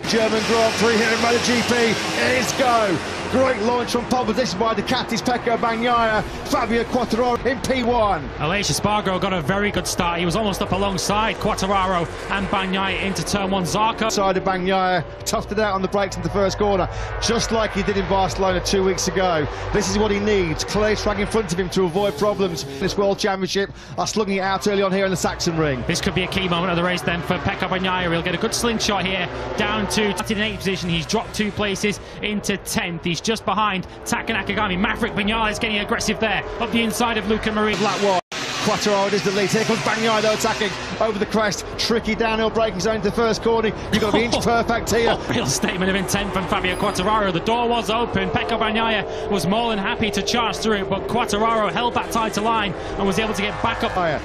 German Grand Prix here in MotoGP. It is go. Great launch from pole position by Ducati's Pecco Bagnaia. Fabio Quartararo in P1. Aleix Espargaro got a very good start. He was almost up alongside Quartararo and Bagnaia into turn one. Zarco Side of Bagnaia toughed it out on the brakes in the first corner, just like he did in Barcelona 2 weeks ago. This is what he needs. Clear track in front of him to avoid problems. This World Championship are slugging it out early on here in the Saxon Ring. This could be a key moment of the race then for Pecco Bagnaia. He'll get a good slingshot here down to in 8th position. He's dropped 2 places into 10th. He's just behind Taka Nakagami. Maverick Vinales is getting aggressive there up the inside of Luca Marini. Black wide. Quartararo is the lead. Here comes Bagnaia though, attacking over the crest. Tricky downhill braking zone to the first corner. You've got to be inch perfect here. Real statement of intent from Fabio Quartararo. The door was open. Pecco Bagnaia was more than happy to charge through it, but Quartararo held that tight line and was able to get back up.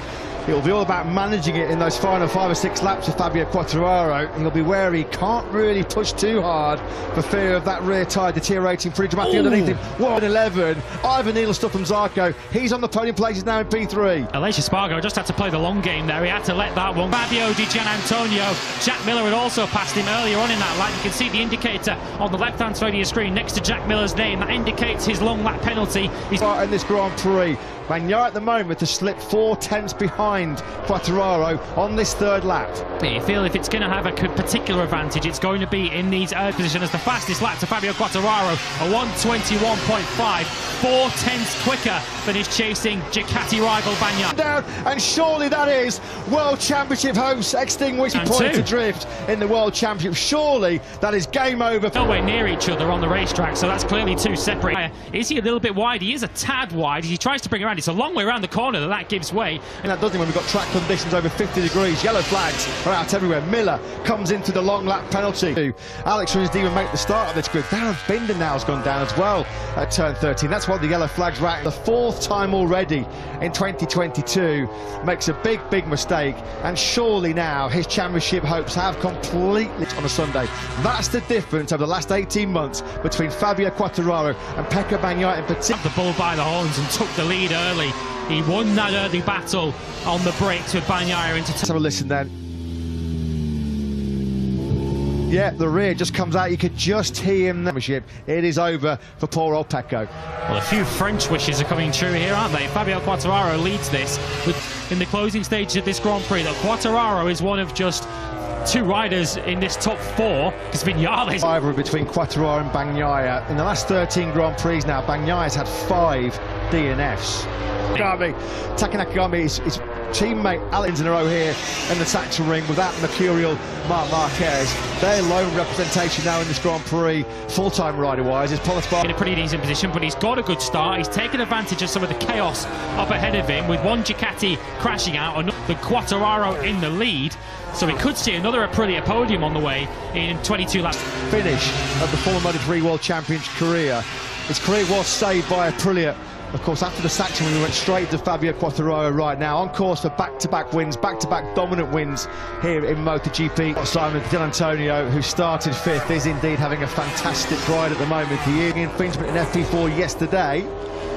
It'll be all about managing it in those final 5 or 6 laps of Fabio Quartararo, and he'll be wary. Can't really push too hard for fear of that rear tyre deteriorating pretty dramatically underneath him. 1:11. Ivan Neal stuff from Zarco. He's on the podium places now in P3. Aleix Espargaro just had to play the long game there. He had to let that one. Fabio Di Gianantonio. Jack Miller had also passed him earlier on in that lap. You can see the indicator on the left-hand side of your screen next to Jack Miller's name. That indicates his long lap penalty. He's in this Grand Prix. Bagnaia at the moment to slip 4 tenths behind Quartararo on this 3rd lap. I feel if it's going to have a particular advantage, it's going to be in these early position as the fastest lap to Fabio Quartararo, a 1:21.5, 4 tenths quicker than his chasing Ducati rival Bagnaia. Down, and surely that is World Championship hopes extinguished. Point adrift in the World Championship. Surely that is game over. Nowhere near each other on the racetrack, so that's clearly 2 separate. Is he a little bit wide? He is a tad wide. He tries to bring around. It's a long way around the corner that gives way. And that doesn't when we've got track conditions over 50 degrees. Yellow flags are out everywhere. Miller comes into the long lap penalty. Alex Rins didn't even make the start of this grid. Darren Binder now has gone down as well at turn 13. That's why the yellow flags were out. The 4th time already in 2022. Makes a big mistake, and surely now his championship hopes have completely on a Sunday. That's the difference over the last 18 months between Fabio Quartararo and Pecco Bagnaia in particular. The bull by the horns and took the lead early. He won that early battle on the brakes with Bagnaia into. Let's have a listen then. Yeah, the rear just comes out. You could just hear him. It is over for poor old Pecco. Well, a few French wishes are coming true here, aren't they? Fabio Quartararo leads this in the closing stages of this Grand Prix. That Quartararo is one of just 2 riders in this top 4 because Vinales. Rivalry between Quartararo and Bagnaia in the last 13 Grand Prix now. Bagnaia's had 5 DNFs. Taka Nakagami, his teammate Alex in a row here in the Saxon Ring with that mercurial Marc Marquez. Their lone representation now in this Grand Prix, full-time rider-wise, is Polisbar. In a pretty decent position, but he's got a good start. He's taken advantage of some of the chaos up ahead of him with one Ducati crashing out and the Quartararo in the lead. So we could see another Aprilia podium on the way in 22 laps. Finish of the former Moto3 World Champion's career. His career was saved by Aprilia. Of course, after the Saxon, we went straight to Fabio Quartararo right now, on course for back-to-back wins, back-to-back dominant wins here in MotoGP. Simon Di Gianantonio, who started 5th, is indeed having a fantastic ride at the moment. The infringement in FP4 yesterday.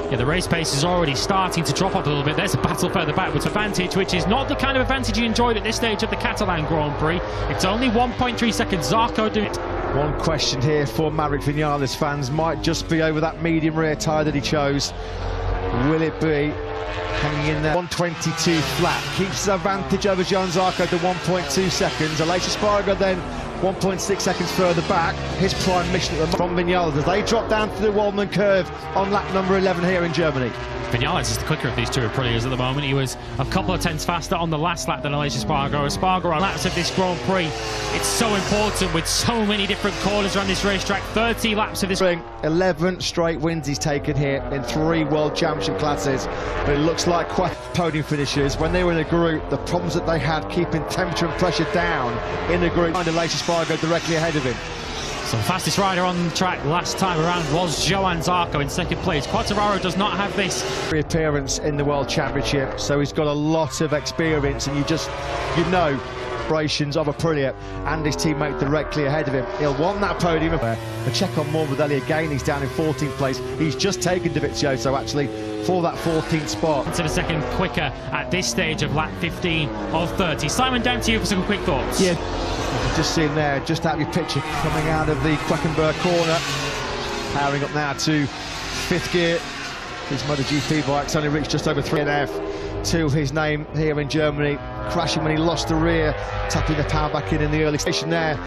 Yeah, the race pace is already starting to drop off a little bit. There's a battle further backwards advantage, which is not the kind of advantage you enjoyed at this stage of the Catalan Grand Prix. It's only 1.3 seconds. Zarco doing it. One question here for Maverick Vinales fans might just be over that medium rear tyre that he chose. Will it be hanging in there? 1:22 flat. Keeps his advantage over Joan Zarco to 1.2 seconds. Aleix Espargaro then 1.6 seconds further back. His prime mission at the from Vinales as they drop down to the Waldman curve on lap number 11 here in Germany. Vinales is the quicker of these 2 Aprilias at the moment. He was a couple of tenths faster on the last lap than Aleix Espargaro. Espargaro on laps of this Grand Prix. It's so important with so many different corners around this racetrack. 30 laps of this. 11 straight wins he's taken here in 3 World Championship classes. But it looks like quite podium finishers. When they were in a group, the problems that they had keeping temperature and pressure down in the group. And Aleix Espargaro directly ahead of him. So the fastest rider on the track last time around was Joan Zarco in 2nd place. Quartararo does not have this reappearance in the World Championship, so he's got a lot of experience, and you know operations of Aprilia and his teammate directly ahead of him. He'll want that podium. A check on Morbidelli again, he's down in 14th place. He's just taken Dovizioso actually for that 14th spot. To the second quicker at this stage of lap 15 of 30. Simon, down to you for some quick thoughts. Yeah, just seeing there, just out of your picture, coming out of the Queckenberg corner, powering up now to 5th gear. His MotoGP bike's only reached just over 3.5 to his name here in Germany, crashing when he lost the rear, tapping the power back in the early station there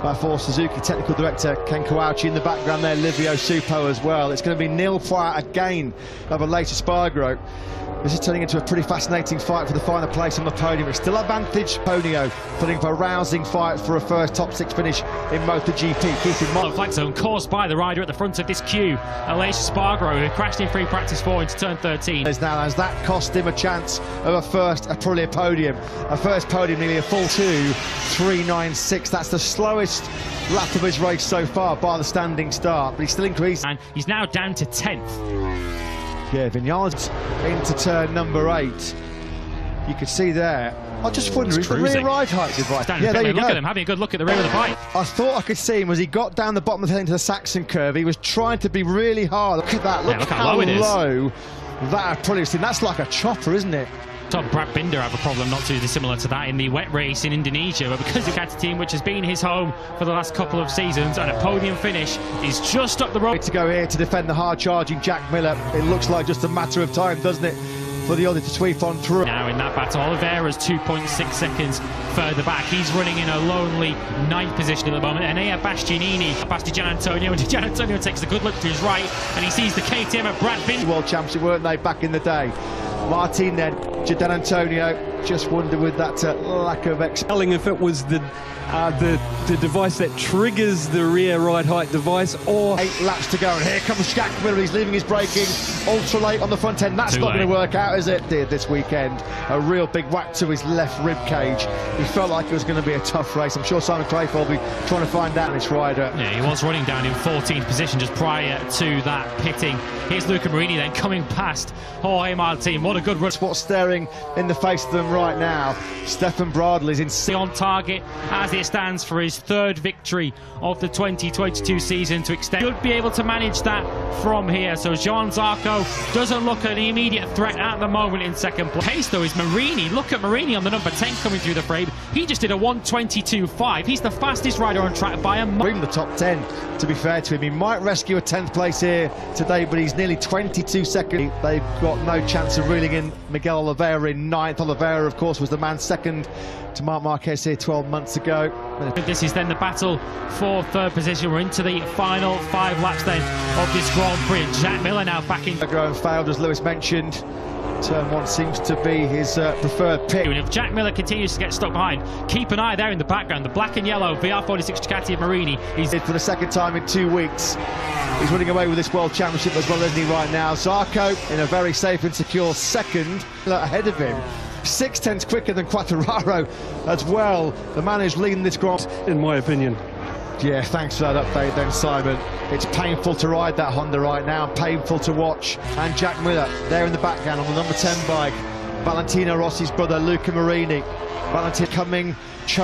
by Ford Suzuki. Technical director Ken Kawauchi in the background there, Livio Supo as well. It's going to be nil fire again of a later Spargo. This is turning into a pretty fascinating fight for the final place on the podium. It's still advantage Ponio, putting up a rousing fight for a first top 6 finish in MotoGP. Keep in mind, flag zone caused by the rider at the front of this queue, Aleix Spargo, who crashed in free practice 4 into turn 13. As now, as that cost him a chance of probably a podium. A first podium, nearly a full 2.396. That's the slowest lap of his race so far by the standing start, but he's still increasing. And he's now down to 10th. Yeah, Vinales into turn number 8. You can see there. I just wonder, is the rear ride height device? Yeah, there you go. Look at him, having a good look at the rear of the bike. I thought I could see him as he got down the bottom of the hill into the Saxon curve. He was trying to be really hard. Look at that. Look how low that probably seen. That's like a chopper, isn't it? Todd Brad Binder have a problem not too dissimilar to that in the wet race in Indonesia, but because the Ducati team, which has been his home for the last couple of seasons, and a podium finish is just up the road. To go here to defend the hard-charging Jack Miller. It looks like just a matter of time, doesn't it, for the Aussie to sweep on through. Now in that battle, Oliveira's 2.6 seconds further back. He's running in a lonely 9th position at the moment. And here Bastianini past Gian Antonio, and Gian Antonio takes a good look to his right, and he sees the KTM of Brad Binder. World Championship, weren't they, back in the day? Martin then, Gian Antonio, just wonder with that lack of telling if it was the device that triggers the rear ride height device, or 8 laps to go, and here comes Jack Miller. He's leaving his braking ultra late on the front end. That's not going to work out, is it? Did this weekend a real big whack to his left rib cage. He felt like it was going to be a tough race. I'm sure Simon Crayford will be trying to find out this rider. Yeah, he was running down in 14th position just prior to that pitting. Here's Luca Marini then coming past Jorge Martin. What a good run. What's staring in the face of them right now? Stefan Bradl is on target as it stands for his 3rd victory of the 2022 season to extend. Should be able to manage that from here. So Johan Zarco doesn't look an immediate threat at the moment in second place, though, is Marini. Look at Marini on the number 10 coming through the frame. He just did a 1:22.5. He's the fastest rider on track by a mile. In the top 10, to be fair to him. He might rescue a 10th place here today, but he's nearly 22 seconds. They've got no chance of reeling in Miguel Oliveira in 9th. Oliveira, of course, was the man second to Marc Marquez here 12 months ago. This is then the battle for 3rd position. We're into the final 5 laps then of this Grand Prix. Jack Miller now back in. And failed, as Lewis mentioned. Turn 1 seems to be his preferred pit. And if Jack Miller continues to get stuck behind, keep an eye there in the background. The black and yellow VR46 Ducati of Marini. He's for the 2nd time in 2 weeks. He's running away with this World Championship as well, isn't he, right now? Zarco in a very safe and secure 2nd, ahead of him. 6/10 quicker than Quartararo as well. The man who's leading this Grand, in my opinion. Yeah, thanks for that update then, Simon. It's painful to ride that Honda right now, painful to watch. And Jack Miller there in the background on the number 10 bike. Valentino Rossi's brother, Luca Marini. Valentino coming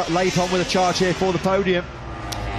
late on with a charge here for the podium.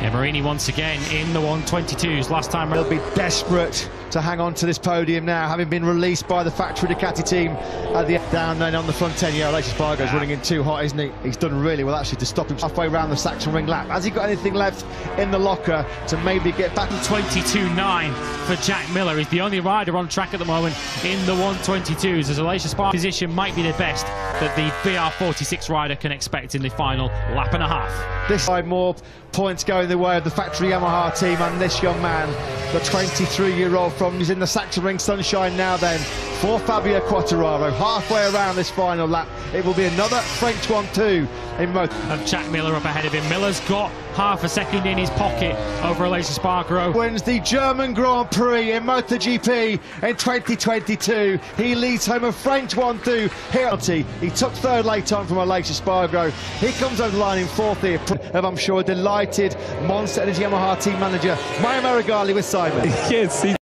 Yeah, Marini once again in the 1:22s. Last time they'll be desperate to hang on to this podium now, having been released by the factory Ducati team at the down then on the front end. Yeah, Aleix Spargo's running in too hot, isn't he? He's done really well actually to stop him halfway around the Saxon Ring lap. Has he got anything left in the locker to maybe get back? 22.9 for Jack Miller. He's the only rider on track at the moment in the 1:22s, as Aleix Spargo's position might be the best that the VR46 rider can expect in the final lap and a half. This side more points going the way of the factory Yamaha team and this young man, the 23-year-old he's in the Saxon Ring sunshine now then for Fabio Quartararo. Halfway around this final lap, it will be another French 1-2 in Moto. And Jack Miller up ahead of him. Miller's got half a second in his pocket over Aleix Spargo. Wins the German Grand Prix in MotoGP in 2022. He leads home a French 1-2 here. He took 3rd late on from Aleix Spargo. He comes over the line in 4th here, of I'm sure delighted Monster Energy Yamaha team manager Maya Marigali with Simon. Yes,